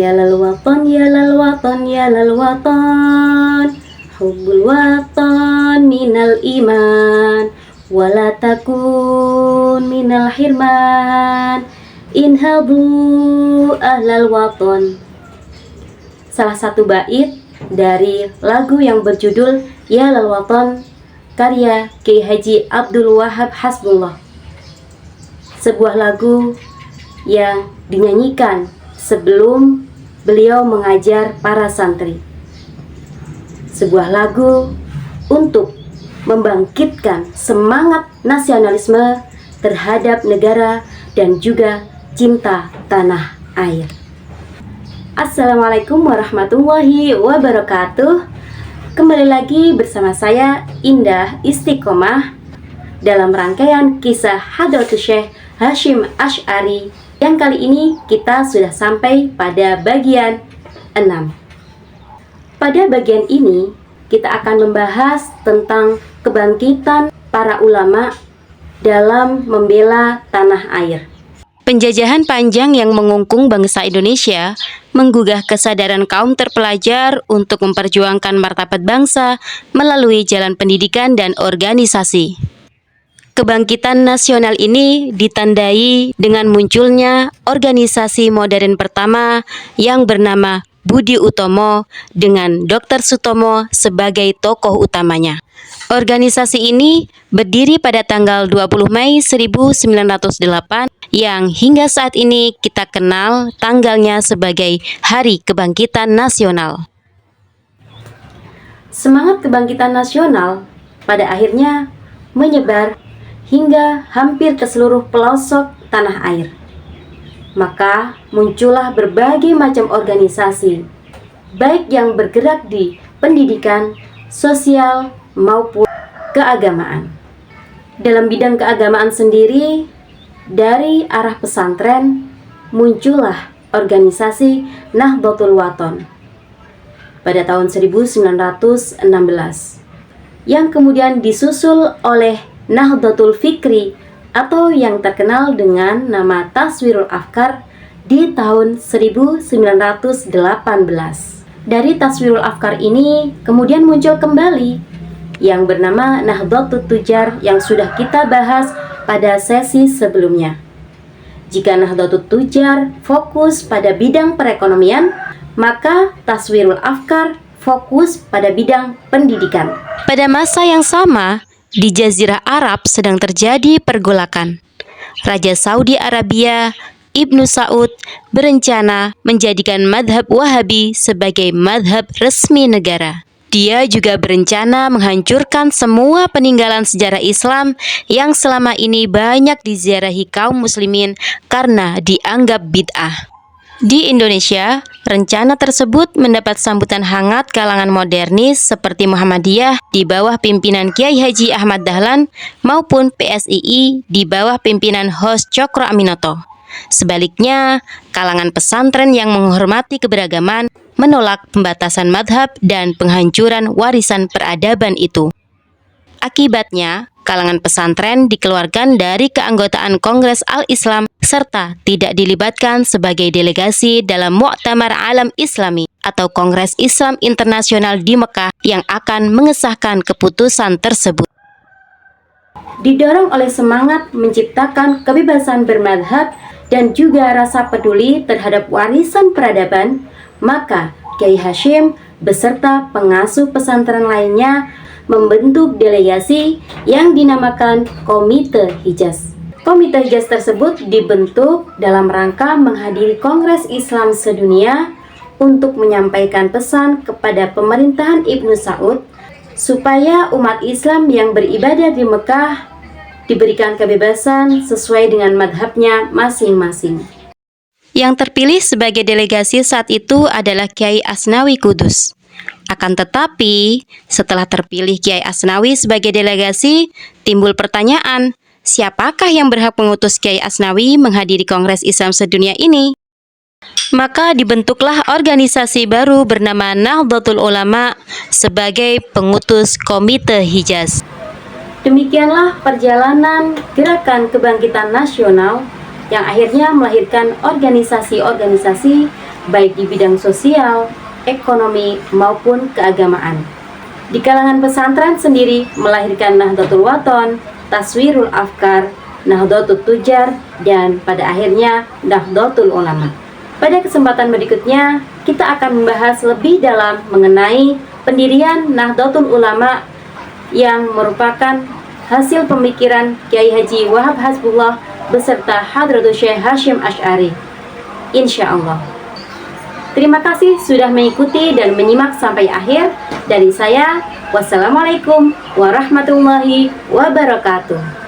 Ya lal watan, ya lal watan, ya lal watan, hubbul watan minal iman, wala takun minal hirman, inhabu ahlal watan. Salah satu bait dari lagu yang berjudul Ya lal watan karya Kiai Haji Abdul Wahab Hasbullah. Sebuah lagu yang dinyanyikan sebelum beliau mengajar para santri. Sebuah lagu untuk membangkitkan semangat nasionalisme terhadap negara dan juga cinta tanah air. Assalamualaikum warahmatullahi wabarakatuh. Kembali lagi bersama saya Indah Istiqomah dalam rangkaian kisah Hadratus Syekh Hasyim Asy'ari, yang kali ini kita sudah sampai pada bagian 6. Pada bagian ini kita akan membahas tentang kebangkitan para ulama dalam membela tanah air. Penjajahan panjang yang mengungkung bangsa Indonesia menggugah kesadaran kaum terpelajar untuk memperjuangkan martabat bangsa melalui jalan pendidikan dan organisasi. Kebangkitan nasional ini ditandai dengan munculnya organisasi modern pertama yang bernama Budi Utomo dengan Dr. Sutomo sebagai tokoh utamanya. Organisasi ini berdiri pada tanggal 20 Mei 1908 yang hingga saat ini kita kenal tanggalnya sebagai Hari Kebangkitan Nasional. Semangat kebangkitan nasional pada akhirnya menyebar hingga hampir ke seluruh pelosok tanah air. Maka muncullah berbagai macam organisasi, baik yang bergerak di pendidikan, sosial, maupun keagamaan. Dalam bidang keagamaan sendiri, dari arah pesantren, muncullah organisasi Nahdlatul Watan pada tahun 1916, yang kemudian disusul oleh Nahdlatul Fikri atau yang terkenal dengan nama Taswirul Afkar di tahun 1918. Dari Taswirul Afkar ini kemudian muncul kembali yang bernama Nahdlatul Tujar yang sudah kita bahas pada sesi sebelumnya. Jika Nahdlatul Tujar fokus pada bidang perekonomian, maka Taswirul Afkar fokus pada bidang pendidikan. Pada masa yang sama, di Jazirah Arab sedang terjadi pergolakan. Raja Saudi Arabia, Ibnu Saud, berencana menjadikan madhab Wahabi sebagai madhab resmi negara. Dia juga berencana menghancurkan semua peninggalan sejarah Islam yang selama ini banyak diziarahi kaum muslimin karena dianggap bid'ah. Di Indonesia, rencana tersebut mendapat sambutan hangat kalangan modernis seperti Muhammadiyah di bawah pimpinan Kiai Haji Ahmad Dahlan maupun PSII di bawah pimpinan Hos Cokro Aminoto. Sebaliknya, kalangan pesantren yang menghormati keberagaman menolak pembatasan madhab dan penghancuran warisan peradaban itu. Akibatnya, kalangan pesantren dikeluarkan dari keanggotaan Kongres Al-Islam serta tidak dilibatkan sebagai delegasi dalam Mu'tamar Alam Islami atau Kongres Islam Internasional di Mekah yang akan mengesahkan keputusan tersebut. Didorong oleh semangat menciptakan kebebasan bermadhab dan juga rasa peduli terhadap warisan peradaban, maka Kiai Hasyim beserta pengasuh pesantren lainnya membentuk delegasi yang dinamakan Komite Hijaz. Komite Hijaz tersebut dibentuk dalam rangka menghadiri Kongres Islam Sedunia untuk menyampaikan pesan kepada pemerintahan Ibnu Saud supaya umat Islam yang beribadah di Mekah diberikan kebebasan sesuai dengan madhabnya masing-masing. Yang terpilih sebagai delegasi saat itu adalah Kiai Asnawi Kudus. Akan tetapi, setelah terpilih Kiai Asnawi sebagai delegasi, timbul pertanyaan, siapakah yang berhak mengutus Kiai Asnawi menghadiri Kongres Islam Sedunia ini? Maka dibentuklah organisasi baru bernama Nahdlatul Ulama sebagai pengutus Komite Hijaz. Demikianlah perjalanan gerakan kebangkitan nasional yang akhirnya melahirkan organisasi-organisasi baik di bidang sosial, ekonomi, maupun keagamaan. Di kalangan pesantren sendiri melahirkan Nahdlatul Wathon, Taswirul Afkar, Nahdlatul Tujar, dan pada akhirnya Nahdlatul Ulama. Pada kesempatan berikutnya, kita akan membahas lebih dalam mengenai pendirian Nahdlatul Ulama yang merupakan hasil pemikiran Kiai Haji Wahab Hasbullah beserta Hadratus Syekh Hasyim Asy'ari. Insya Allah. Terima kasih sudah mengikuti dan menyimak sampai akhir. Dari saya, wassalamualaikum warahmatullahi wabarakatuh.